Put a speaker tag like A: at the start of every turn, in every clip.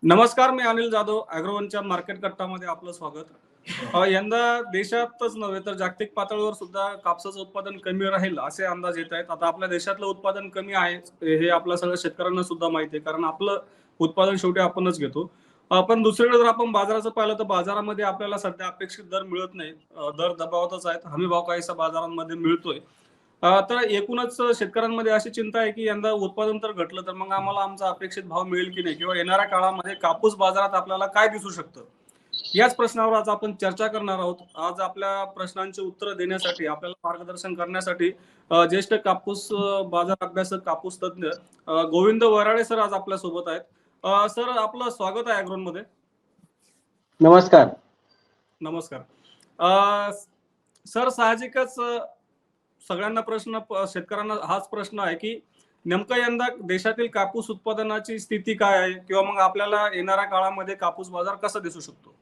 A: नमस्कार, मी अनिल जाधव. अॅग्रोवनच्या मार्केट कट्टामध्ये आपलं स्वागत. यंदा देशातच नव्हे तर जागतिक पातळीवर सुद्धा कापसाचं उत्पादन कमी राहील असे अंदाज येत आहेत. आता आपल्या देशातलं उत्पादन कमी आहे हे आपल्या सगळ्या शेतकऱ्यांना सुद्धा माहिती आहे, कारण आपलं उत्पादन शेवटी आपणच घेतो. पण दुसरीकडे जर आपण बाजाराचं पाहिलं तर बाजारामध्ये आपल्याला सध्या अपेक्षित दर मिळत नाही. दर दबावातच आहेत. हमी भाव काहीसा बाजारांमध्ये मिळतोय. तर एकूणच शेतकऱ्यांमध्ये अशी चिंता आहे की यंदा उत्पादन तर घटलं तर मग आम्हाला आमचा अपेक्षित भाव मिळेल की नाही, किंवा येणाऱ्या काळामध्ये कापूस बाजारात आपल्याला काय दिसू शकतं. याच प्रश्नावर आज आपण चर्चा करणार आहोत. आज आपल्या प्रश्नांची उत्तरं देण्यासाठी, आपल्याला मार्गदर्शन करण्यासाठी ज्येष्ठ कापूस बाजार अभ्यासक, कापूस तज्ञ गोविंद वराळे सर आज आपल्या सोबत आहेत. सर, आपलं स्वागत आहे अॅग्रोन मध्ये.
B: नमस्कार.
A: नमस्कार. सर, साहजिकच सगळ्यांना शेतकऱ्यांना हाच प्रश्न आहे की नेमकं यंदा देशातील कापूस उत्पादनाची स्थिती काय आहे, किंवा मग आपल्याला येणाऱ्या काळामध्ये कापूस बाजार कसा दिसू शकतो.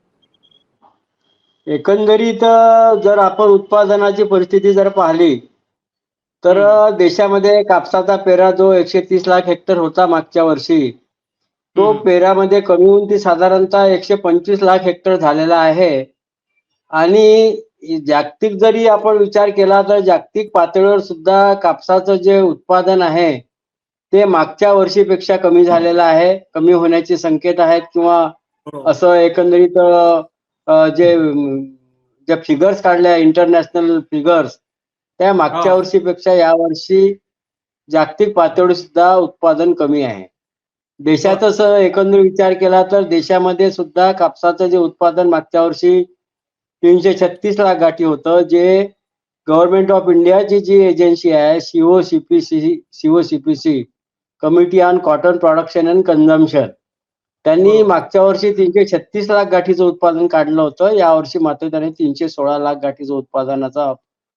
B: एकंदरीत जर आपण उत्पादनाची परिस्थिती जर पाहिली तर देशामध्ये कापसाचा पेरा जो 130 लाख हेक्टर होता मागच्या वर्षी, तो पेरामध्ये कमी होऊन ती साधारणतः 125 लाख हेक्टर झालेला आहे. आणि जागतिक जरी आपण विचार केला तर जागतिक पातळीवर सुद्धा कापसाचं जे उत्पादन आहे ते मागच्या वर्षीपेक्षा कमी झालेलं आहे, कमी होण्याचे संकेत आहेत. किंवा असं एकंदरीत जे फिगर्स काढल्या इंटरनॅशनल फिगर्स, त्या मागच्या वर्षीपेक्षा यावर्षी जागतिक पातळीवर सुद्धा उत्पादन कमी आहे. देशातच एकंदर विचार केला तर देशामध्ये सुद्धा कापसाचं जे उत्पादन मागच्या वर्षी 336 लाख गाठी होतं, जे गव्हर्नमेंट ऑफ इंडियाची जी एजन्सी आहे COCPC, committee on cotton production and consumption, त्यांनी मागच्या वर्षी 336 लाख गाठीचं उत्पादन काढलं होतं. यावर्षी मात्र त्यांनी 316 लाख गाठीचं उत्पादनाचा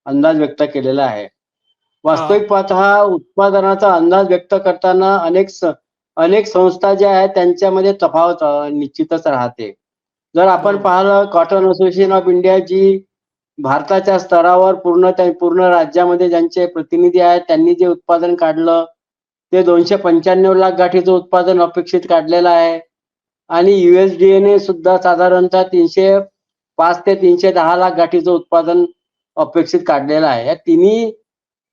B: अंदाज व्यक्त केलेला आहे. वास्तविक पाहता हा उत्पादनाचा अंदाज व्यक्त करताना अनेक संस्था ज्या आहेत त्यांच्यामध्ये तफावत निश्चितच राहते. जर आपण पाहिलं, कॉटन असोसिएशन ऑफ इंडिया जी भारताच्या स्तरावर पूर्ण राज्यामध्ये ज्यांचे प्रतिनिधी आहेत त्यांनी जे उत्पादन काढलं ते 295 लाख गाठीचं उत्पादन अपेक्षित काढलेलं आहे. आणि USDA सुद्धा साधारणतः 305 ते 310 लाख गाठीचं उत्पादन अपेक्षित काढलेलं आहे. या तिन्ही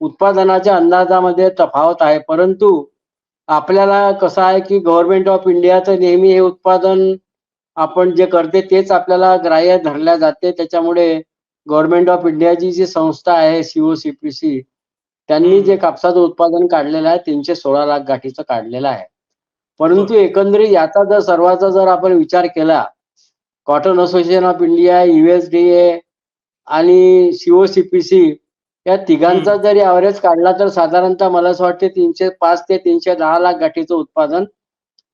B: उत्पादनाच्या अंदाजामध्ये तफावत आहे. परंतु आपल्याला कसं आहे की गव्हर्नमेंट ऑफ इंडियाचं नेहमी हे उत्पादन आपण जे करते तेच आपल्याला ग्राह्य धरल्या जाते. त्याच्यामुळे गव्हर्नमेंट ऑफ इंडियाची जी संस्था आहे सीओसीपीसी, त्यांनी जे कापसाचं उत्पादन काढलेलं आहे 316 लाख गाठीचं काढलेलं आहे. परंतु एकंदरीत याचा जर सर्वांचा जर आपण विचार केला, cotton association of India, USDA आणि सीओसीपीसी या तिघांचा जरी ॲव्हरेज काढला तर साधारणतः मला असं वाटते 305 ते 310 लाख गाठीचं उत्पादन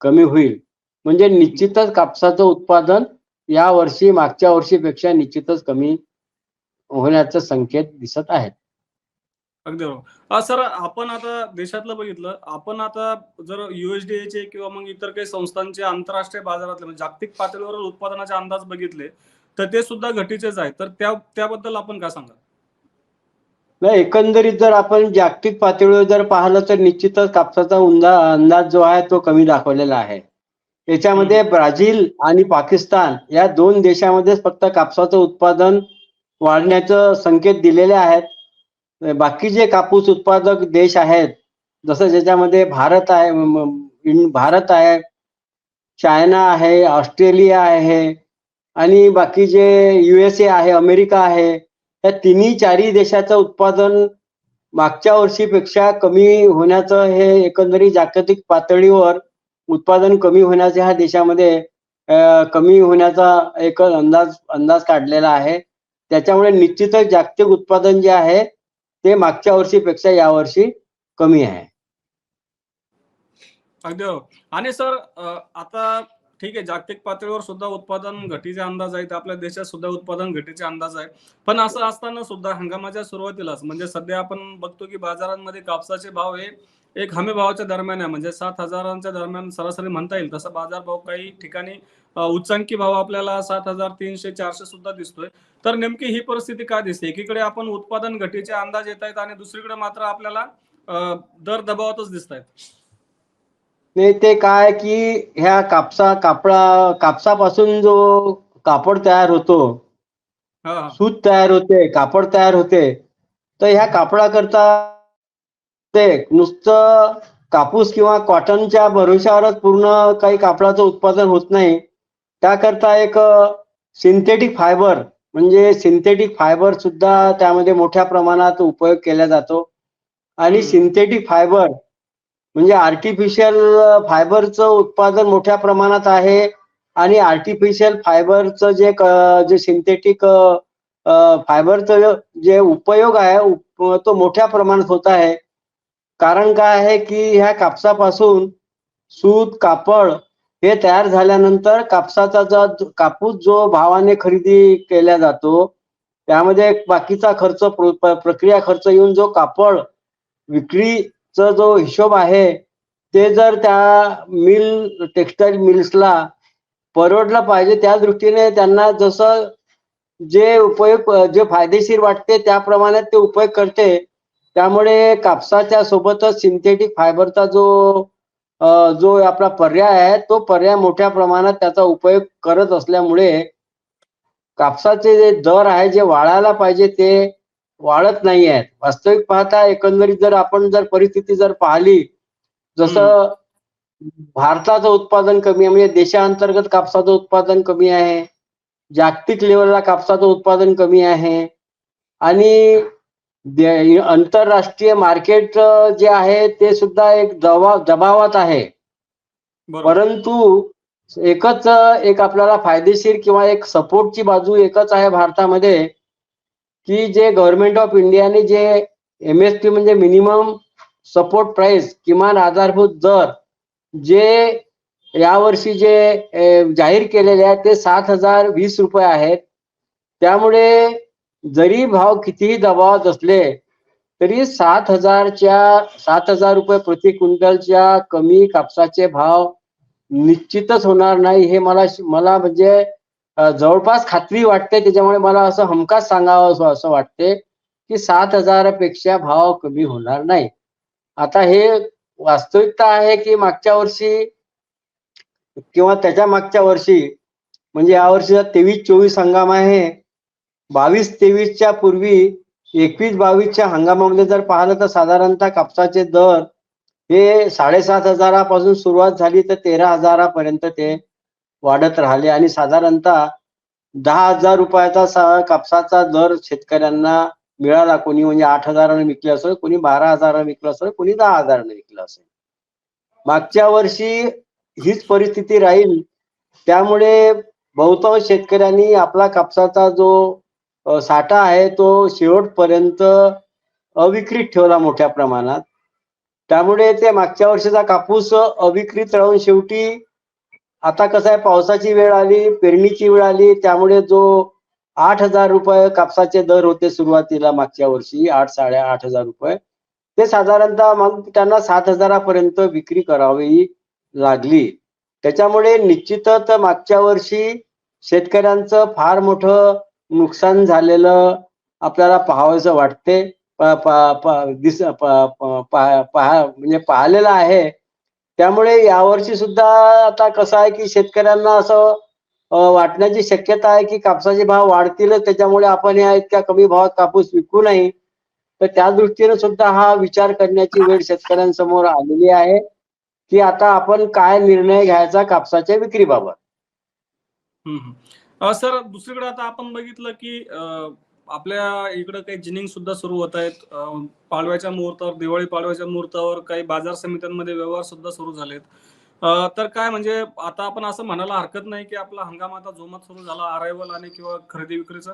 B: कमी होईल. म्हणजे निश्चितच कापसाचं उत्पादन या वर्षी मागच्या वर्षीपेक्षा निश्चितच कमी होण्याचे संकेत दिसत आहेत.
A: अगदी बरोबर. सर, आपण आता देशातलं बघितलं, आपण आता जर USDA किंवा मग इतर काही संस्थांचे आंतरराष्ट्रीय बाजारातले म्हणजे जागतिक पातळीवर उत्पादनाचे अंदाज बघितले तर ते सुद्धा घटीचेच आहेत. तर त्याबद्दल आपण काय सांगाल.
B: नाही, एकंदरीत जर आपण जागतिक पातळीवर जर पाहिलं तर निश्चितच कापसाचा अंदाज जो आहे तो कमी दाखवलेला आहे. याच्यामध्ये ब्राझील आणि पाकिस्तान या 2 देशांमध्येच फक्त कापसाचं उत्पादन वाढण्याचे संकेत दिलेले आहेत. बाकी जे कापूस उत्पादक देश आहेत, जसं ज्याच्यामध्ये भारत आहे, चायना आहे, ऑस्ट्रेलिया आहे आणि बाकी जे USA आहे, अमेरिका आहे, या चारही देशाचं उत्पादन मागच्या वर्षीपेक्षा कमी होण्याचं हे एकंदरीत जागतिक पातळीवर उत्पादन कमी होण्याच्या ह्या देशामध्ये कमी होण्याचा एक अंदाज काढलेला आहे. त्याच्यामुळे निश्चितच जागतिक उत्पादन जे आहे ते मागच्या वर्षीपेक्षा यावर्षी कमी आहे.
A: अगदी. आणि सर, आता ठीक आहे, जागतिक पातळीवर सुद्धा उत्पादन घटीचे अंदाज आहेत, आपल्या देशात सुद्धा उत्पादन घटीचे अंदाज आहेत. पण असं असताना सुद्धा हंगामाच्या सुरुवातीलाच म्हणजे सध्या आपण बघतो की बाजारांमध्ये कापसाचे भाव हे एक हमी भावाच्या दरम्यान आहे, म्हणजे 7,000च्या दरम्यान सरासरी म्हणता येईल. तसा बाजारभाव काही ठिकाणी उच्चांकी भाव आपल्याला 7,300-400 सुद्धा दिसतोय. तर नेमकी ही परिस्थिती काय दिसते. एकीकडे आपण उत्पादन घटीचे अंदाज येत आहेत आणि दुसरीकडे मात्र आपल्याला दर दबावातच दिसत आहेत.
B: नाही ते काय की ह्या कापसापासून जो कापड तयार होतो,
A: हा हा.
B: सूत तयार होते, कापड तयार होते, तर ह्या कापडाकरता ते नुसतं कापूस किंवा कॉटनच्या भरोश्यावरच पूर्ण काही कापडाचं उत्पादन होत नाही. त्याकरता एक सिंथेटिक फायबर म्हणजे सिंथेटिक फायबर सुद्धा त्यामध्ये मोठ्या प्रमाणात उपयोग केला जातो. आणि
A: हम्म.
B: सिंथेटिक फायबर म्हणजे आर्टिफिशियल फायबरचं उत्पादन मोठ्या प्रमाणात आहे. आणि आर्टिफिशियल फायबरचं जे सिंथेटिक फायबरचं जे उपयोग आहे तो मोठ्या प्रमाणात होत आहे. कारण काय आहे की ह्या कापसापासून सूत, कापड हे तयार झाल्यानंतर कापसाचा जो कापूस जो भावाने खरेदी केला जातो, त्यामध्ये बाकीचा खर्च प्रक्रिया खर्च येऊन जो कापड विक्रीचा जो हिशोब आहे, ते जर त्या टेक्सटाईल मिल्सला परवडलं पाहिजे त्या दृष्टीने त्यांना जसं जे फायदेशीर वाटते त्याप्रमाणे ते उपयोग करते. त्यामुळे कापसाच्या सोबतच सिंथेटिक फायबरचा जो आपला पर्याय आहे तो पर्याय मोठ्या प्रमाणात त्याचा उपयोग करत असल्यामुळे कापसाचे जे दर आहे जे वाढायला पाहिजे ते वाढत नाही आहेत. वास्तविक पाहता एकंदरीत जर आपण परिस्थिती जर पाहिली, जसं भारताचं उत्पादन कमी आहे म्हणजे देशांतर्गत कापसाचं उत्पादन कमी आहे, जागतिक लेवलला कापसाचं उत्पादन कमी आहे आणि आंतरराष्ट्रीय मार्केट जे आहे ते सुद्धा एक दबावात आहे.
A: बरोबर.
B: परंतु एक आपल्याला फायदेशीर किंवा एक सपोर्टची बाजू एकच आहे भारतामध्ये, की जे गव्हर्नमेंट ऑफ इंडियाने जे MSP म्हणजे मिनिमम सपोर्ट प्राइस किमान आधारभूत दर जे यावर्षी जे जाहीर केलेले आहे ते 7,020 रुपये आहेत. त्यामुळे जरी भाव कितीही दबावात असले तरी 7,000 रुपये प्रति क्विंटलच्या कमी कापसाचे भाव निश्चितच होणार नाही. हे मला म्हणजे जवळपास खात्री वाटते. त्याच्यामुळे मला असं हमखास सांगावं असं वाटते की 7,000 पेक्षा भाव कमी होणार नाही. आता हे वास्तविकता आहे की मागच्या वर्षी किंवा त्याच्या मागच्या वर्षी म्हणजे यावर्षीचा 23-24 हंगाम आहे, 22-23च्या पूर्वी 21-22च्या हंगामामध्ये जर पाहिलं तर साधारणतः कापसाचे दर हे 7,500 पासून सुरुवात झाली तर 13,000 पर्यंत ते वाढत राहिले आणि साधारणतः 10,000 रुपयाचा कापसाचा दर शेतकऱ्यांना मिळाला. कोणी म्हणजे 8,000 विकले असेल, कोणी 12,000 विकलं असेल, कोणी 10,000 विकलं असेल. मागच्या वर्षी हीच परिस्थिती राहील. त्यामुळे बहुतांश शेतकऱ्यांनी आपला कापसाचा जो साठा आहे तो शेवटपर्यंत अविक्रीत ठेवला मोठ्या प्रमाणात. त्यामुळे ते मागच्या वर्षीचा कापूस अविक्रीत राहून शेवटी आता कसं आहे, पावसाची वेळ आली, पेरणीची वेळ आली, त्यामुळे जो 8,000 रुपये कापसाचे दर होते सुरुवातीला मागच्या वर्षी 8,000-8,500 रुपये, ते साधारणतः मग त्यांना 7,000 पर्यंत विक्री करावी लागली. त्याच्यामुळे निश्चितच मागच्या वर्षी शेतकऱ्यांचं फार मोठं नुकसान झालेलं आपल्याला पाहावंसं वाटते. म्हणजे पाहिलेलं आहे. त्यामुळे यावर्षी सुद्धा आता कसं आहे की शेतकऱ्यांना असं वाटण्याची शक्यता आहे की कापसाचे भाव वाढतीलच, त्याच्यामुळे आपण या इतक्या कमी भावात कापूस विकू नाही. तर त्या दृष्टीने सुद्धा हा विचार करण्याची वेळ शेतकऱ्यांसमोर आलेली आहे की आता आपण काय निर्णय घ्यायचा कापसाच्या विक्रीबाबत.
A: सर, दुसरीकडे आता आपण बघितलं की आपल्या इकडे काही जिनिंग सुद्धा सुरू होत आहेत. पाडव्याच्या मुहूर्तावर, दिवाळी पाडव्याच्या मुहूर्तावर काही बाजार समित्यांमध्ये व्यवहार सुद्धा सुरू झालेत. तर काय म्हणजे आता आपण असं म्हणायला हरकत नाही की आपला हंगाम आता जोमात सुरू झाला अरायवल आणि किंवा खरेदी विक्रीचा.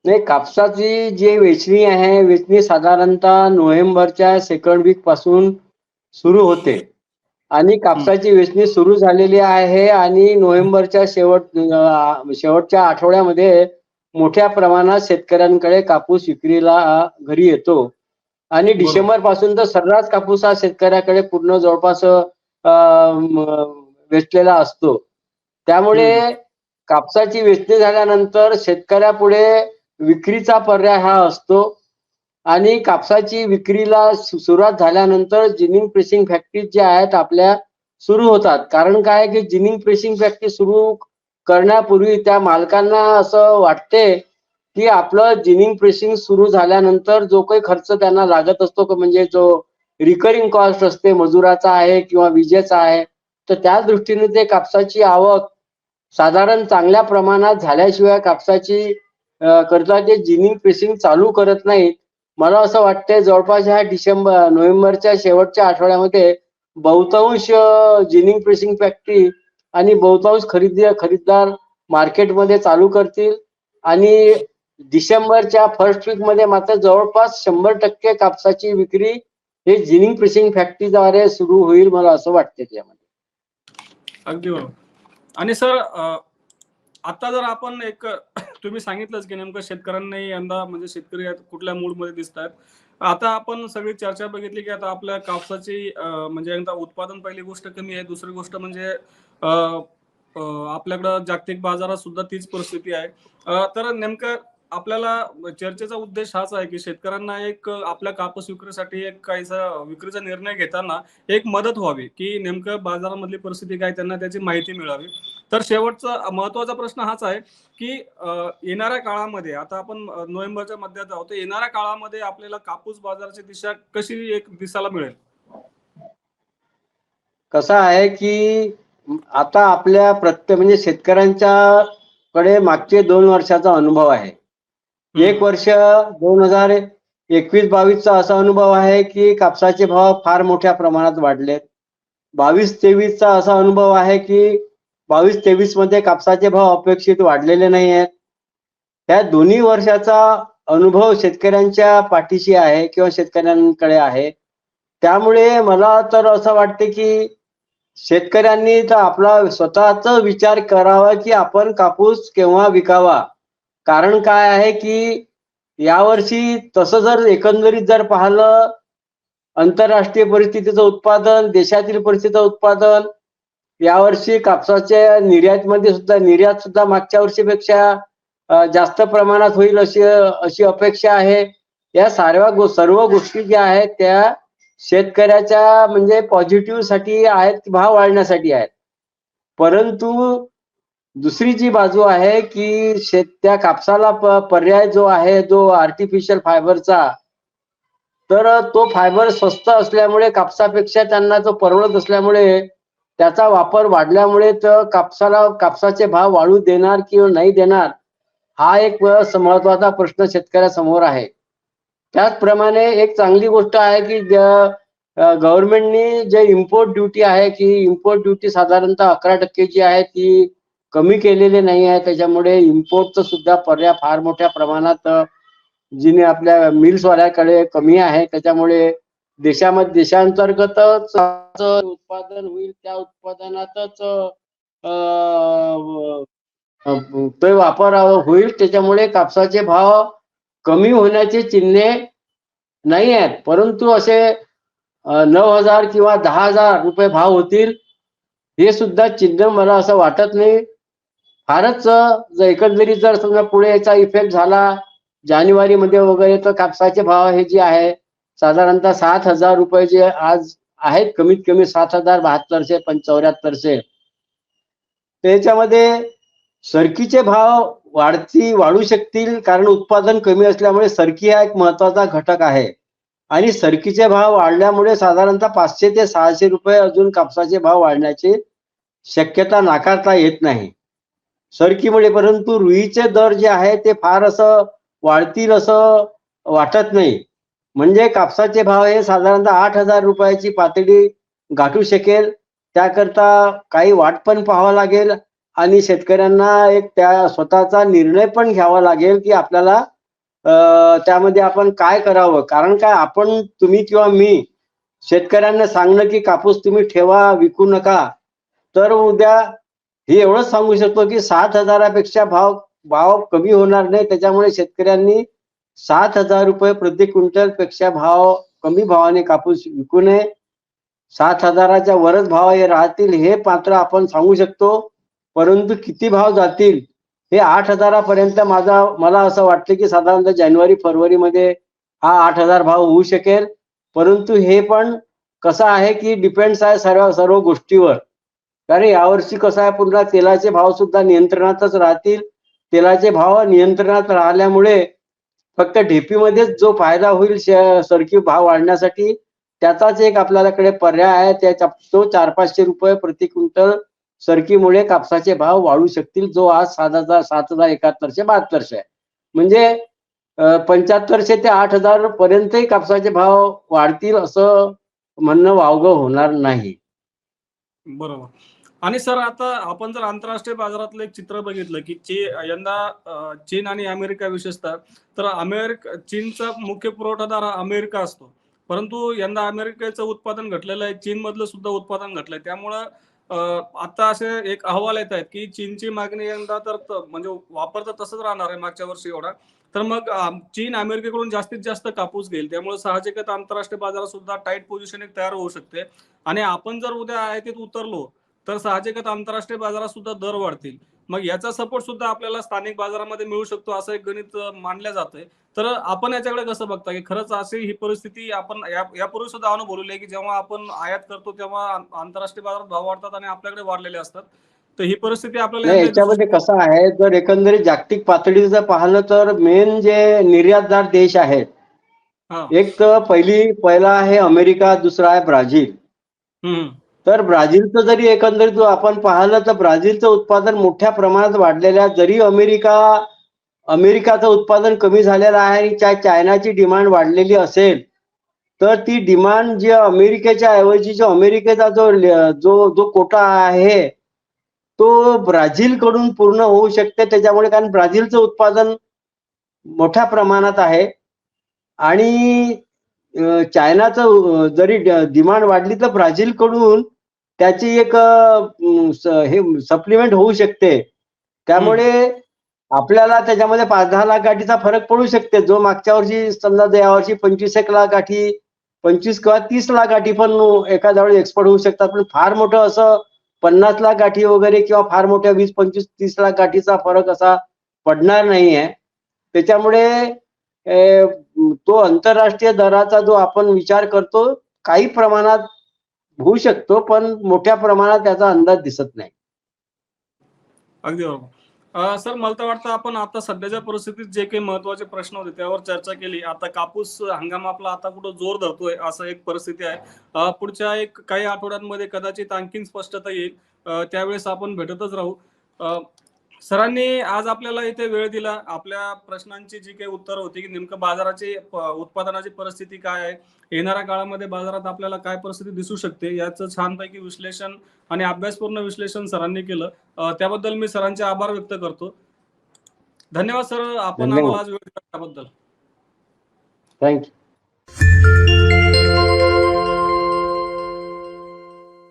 B: नाही, कापसाची जी वेचणी आहे, वेचणी साधारणतः नोव्हेंबरच्या सेकंड वीक पासून सुरू होते आणि कापसाची वेचणी सुरू झालेली आहे आणि नोव्हेंबरच्या शेवटच्या आठवड्यामध्ये मोठ्या प्रमाणात शेतकऱ्यांकडे कापूस विक्रीला घरी येतो आणि डिसेंबर पासून तर सर्रास कापूस हा शेतकऱ्याकडे पूर्ण जवळपास वेचलेला असतो. त्यामुळे कापसाची वेचणी झाल्यानंतर शेतकऱ्यापुढे विक्रीचा पर्याय हा असतो. आणि कापसाची विक्रीला सुरुवात झाल्यानंतर जिनिंग प्रेसिंग फॅक्टरी ज्या आहेत आपल्या सुरू होतात. कारण काय की जिनिंग प्रेसिंग फॅक्टरी सुरू करण्यापूर्वी त्या मालकांना असं वाटते की आपलं जिनिंग प्रेसिंग सुरू झाल्यानंतर जो काही खर्च त्यांना लागत असतो, म्हणजे जो रिकरिंग कॉस्ट असते मजुराचा आहे किंवा विजेचा आहे, तर त्या दृष्टीने ते कापसाची आवक साधारण चांगल्या प्रमाणात झाल्याशिवाय कापसाची करता ते जिनिंग प्रेसिंग चालू करत नाहीत. मला असं वाटतंय जवळपास ह्या नोव्हेंबरच्या शेवटच्या आठवड्यामध्ये बहुतांश जिनिंग प्रेसिंग फॅक्टरी आणि बहुतांश खरीददार मार्केटमध्ये चालू करतील आणि डिसेंबरच्या फर्स्ट वीक मध्ये मात्र जवळपास 100% कापसाची विक्री हे जिनिंग प्रेसिंग फॅक्टरीद्वारे सुरू होईल, मला असं वाटते त्यामध्ये.
A: अगदी बरोबर. आणि सर आता जर आपण एक तुम्ही सांगितलंच की नेमकं शेतकऱ्यांनी यंदा म्हणजे शेतकरी कुठल्या मूडमध्ये दिसत आहेत. आता आपण सगळी चर्चा बघितली की आता आपल्या कापसाची म्हणजे यंदा उत्पादन पहिली गोष्ट कमी आहे, दुसरी गोष्ट म्हणजे आपल्याकडं जागतिक बाजारात सुद्धा तीच परिस्थिती आहे. तर नेमकं आपल्याला चर्चेचा उद्देश हाच आहे की शेतकऱ्यांना एक आपल्या कापूस विक्रीसाठी एक काहीसा विक्रीचा निर्णय घेताना एक मदत व्हावी की नेमकं बाजारामधली परिस्थिती काय त्यांना त्याची माहिती मिळावी. तर शेवटचा महत्वाचा प्रश्न हाच आहे की येणाऱ्या काळामध्ये आता आपण नोव्हेंबरच्या मध्यात आहोत, येणाऱ्या काळामध्ये आपल्याला कापूस बाजाराची दिशा कशी एक दिसायला मिळेल?
B: कसं आहे की आता आपल्या प्रत्येक म्हणजे शेतकऱ्यांच्या कडे मागचे 2 वर्षाचा अनुभव आहे. एक वर्ष 2021-22चा असा अनुभव आहे की कापसाचे भाव फार मोठ्या प्रमाणात वाढलेत. 22-23चा असा अनुभव आहे की 22-23 मध्ये कापसाचे भाव अपेक्षित वाढलेले नाही आहेत. त्या दोन्ही वर्षाचा अनुभव शेतकऱ्यांच्या पाठीशी आहे किंवा शेतकऱ्यांकडे आहे. त्यामुळे मला तर असं वाटते की शेतकऱ्यांनी तर आपला स्वतःचा विचार करावा की आपण कापूस केव्हा विकावा. कारण काय आहे की यावर्षी तसं जर एकंदरीत जर पाहिलं, आंतरराष्ट्रीय परिस्थितीचं उत्पादन, देशातील परिस्थितीचं उत्पादन, यावर्षी कापसाच्या निर्यात सुद्धा मागच्या वर्षीपेक्षा जास्त प्रमाणात होईल अशी अपेक्षा आहे. या सर्व गोष्टी ज्या आहेत त्या शेतकऱ्याच्या म्हणजे पॉझिटिव्ह साठी आहेत, भाव वाढण्यासाठी आहेत. परंतु दुसरी जी बाजू आहे की त्या कापसाला पर्याय जो आहे जो आर्टिफिशियल फायबरचा, तर तो फायबर स्वस्त असल्यामुळे कापसापेक्षा त्यांना तो परवडत असल्यामुळे त्याचा वापर वाढल्यामुळे तर कापसाचे भाव वाढू देणार किंवा नाही देणार हा एक महत्वाचा प्रश्न शेतकऱ्यासमोर आहे. त्याचप्रमाणे एक चांगली गोष्ट आहे की गव्हर्नमेंटनी जे इम्पोर्ट ड्युटी आहे की इम्पोर्ट ड्युटी साधारणतः 11% जी आहे ती कमी केलेली नाही आहे. त्याच्यामुळे इम्पोर्टचं सुद्धा पर्याय फार मोठ्या प्रमाणात जिने आपल्या मिल्सवाल्याकडे कमी आहे. त्याच्यामुळे देशांतर्गतच उत्पादन होईल, त्या उत्पादनातच ते वापर होईल. त्याच्यामुळे कापसाचे भाव कमी होण्याची चिन्हे नाही आहेत. परंतु असे 9,000 किंवा 10,000 रुपये भाव होतील हे सुद्धा चिन्ह मला असं वाटत नाही. फारच जर एकंदरीत जर समजा पुढे याचा इफेक्ट झाला जानेवारी मध्ये वगैरे, तर कापसाचे भाव हे जे आहे साधारणतः 7,000 रुपये जे आज आहेत, कमीत कमी 7,072 7400, त्याच्यामध्ये सरकीचे भाव वाढू शकतील कारण उत्पादन कमी असल्यामुळे सरकी हा एक महत्वाचा घटक आहे. आणि सरकीचे भाव वाढल्यामुळे साधारणतः 500 ते 600 रुपये अजून कापसाचे भाव वाढण्याची शक्यता नाकारता येत नाही सरकीमुळे. परंतु रुईचे दर जे आहे ते फार असं वाढतील असं वाटत नाही. म्हणजे कापसाचे भाव हे साधारणतः 8,000 रुपयाची पातळी गाठू शकेल. त्याकरता काही वाट पण पाहावं लागेल आणि शेतकऱ्यांना एक त्या स्वतःचा निर्णय पण घ्यावा लागेल की आपल्याला त्यामध्ये आपण काय करावं. कारण काय आपण तुम्ही किंवा मी शेतकऱ्यांना सांगणं की कापूस तुम्ही ठेवा, विकू नका, तर उद्या हे एवढंच सांगू शकतो की 7,000पेक्षा भाव कमी होणार नाही. त्याच्यामुळे शेतकऱ्यांनी 7,000 रुपये प्रति क्विंटल पेक्षा कमी भावाने कापूस विकू नये. 7,000च्या वरच भाव हे राहतील हे मात्र आपण सांगू शकतो. परंतु किती भाव जातील हे 8,000पर्यंत मला असं वाटतं की साधारणतः जानेवारी फेब्रुवारी मध्ये हा 8,000 भाव होऊ शकेल. परंतु हे पण कसं आहे की डिपेंड्स आहे सर्व गोष्टीवर. कारण यावर्षी कसं आहे, पुन्हा तेलाचे भाव सुद्धा नियंत्रणातच राहतील. तेलाचे भाव नियंत्रणात राहिल्यामुळे फक्त ढेपीमध्येच जो फायदा होईल सरकी भाव वाढण्यासाठी, त्याचाच एक आपल्याकडे पर्याय आहे. त्याचा तो 400-500 रुपये प्रति क्विंटल सरकीमुळे कापसाचे भाव वाढू शकतील, जो आज 7,7172 आहे. म्हणजे 7500 ते 8,000 पर्यंतही कापसाचे भाव वाढतील असं म्हणणं वावगं होणार नाही.
A: बरोबर. आणि सर, आता आपण जर आंतरराष्ट्रीय बाजारातलं एक चित्र बघितलं की यंदा चीन आणि अमेरिका विशेषतः, तर चीनचा मुख्य पुरवठादार हा अमेरिका असतो. परंतु यंदा अमेरिकेचं उत्पादन घटलेलं आहे, चीन मधलं सुद्धा उत्पादन घटलंय. त्यामुळं आता असे एक अहवाल येत आहेत की चीनची मागणी यंदा म्हणजे वापर तर तसंच राहणार आहे मागच्या वर्षी एवढा. तर मग चीन अमेरिकेकडून जास्तीत जास्त कापूस घेईल. त्यामुळे साहजिकच आंतरराष्ट्रीय बाजारात सुद्धा टाईट पोझिशन एक तयार होऊ शकते. आणि आपण जर उद्या आयातीत उतरलो तर साहजिकच आंतरराष्ट्रीय बाजारात सुद्धा दर वाढतील. मग याचा सपोर्ट सुद्धा आपल्याला स्थानिक बाजारामध्ये मिळू शकतो, असं एक गणित मानलं जातंय. तर आपण याच्याकडे कसं बघता की खरंच अशी ही परिस्थिती आपण यापूर्वी सुद्धा अनुभवलेली आहे की जेव्हा आपण आयात करतो तेव्हा आंतरराष्ट्रीय बाजारात भाव वाढतात आणि आपल्याकडे वाढलेले असतात. तर ही परिस्थिती आपल्याला
B: नाही,
A: यंदा दिसू
B: याच्यामध्ये
A: शकते.
B: कसं आहे, जर एकंदरीत जागतिक पातळीवर जर पाहिलं तर मेन जे निर्यातदार देश आहेत,
A: हा.
B: एक तर पहिला आहे अमेरिका, दुसरा आहे ब्राझील.
A: हम्म.
B: तर ब्राझीलचं जरी एकंदरीत आपण पाहिलं तर ब्राझीलचं उत्पादन मोठ्या प्रमाणात वाढलेलं आहे. जरी अमेरिकाचं उत्पादन कमी झालेलं आहे आणि चायनाची डिमांड वाढलेली असेल, तर ती डिमांड जी अमेरिकेच्या ऐवजी जो अमेरिकेचा जो कोटा आहे तो ब्राझील कडून पूर्ण होऊ शकते. त्याच्यामुळे, कारण ब्राझीलचं उत्पादन मोठ्या प्रमाणात आहे आणि चायनाचं जरी डिमांड वाढली तर ब्राझील कडून त्याची एक हे सप्लिमेंट होऊ शकते. त्यामुळे आपल्याला त्याच्यामध्ये 5-10 लाख गाठीचा फरक पडू शकते. जो मागच्या वर्षी समजा यावर्षी 25 लाख गाठी, 25 किंवा 30 लाख गाठी पण एखाद्या वेळी एक्सपोर्ट होऊ शकतात. पण फार मोठं असं 50 लाख गाठी वगैरे किंवा फार मोठ्या 20, 25, 30 लाख गाठीचा फरक असा पडणार नाही आहे. त्याच्यामुळे तो आंतरराष्ट्रीय दराचा जो आपण विचार करतो काही प्रमाणात होऊ शकतो, पण मोठ्या प्रमाणात त्याचा अंदाज दिसत नाही.
A: अगदी बरोबर. सर, मला तर वाटतं आपण आता सध्याच्या परिस्थितीत जे काही महत्वाचे प्रश्न होते त्यावर चर्चा केली. आता कापूस हंगाम आपला आता कुठं जोर धरतोय असं एक परिस्थिती आहे. पुढच्या काही आठवड्यांमध्ये कदाचित आणखीन स्पष्टता येईल. त्यावेळेस आपण भेटतच राहू. सरांनी आज आपल्याला इथे वेळ दिला. आपल्या प्रश्नांची जी काही उत्तर होती की नेमकं बाजाराची उत्पादनाची परिस्थिती काय आहे, येणाऱ्या काळामध्ये बाजारात आपल्याला काय परिस्थिती दिसू शकते, याचं छानपैकी विश्लेषण आणि अभ्यासपूर्ण विश्लेषण सरांनी केलं. त्याबद्दल मी सरांचे आभार व्यक्त करतो. धन्यवाद सर, आपण आम्हाला
B: धन्यवाद.
A: आज वेळ दिला त्याबद्दल.
B: थँक्यू.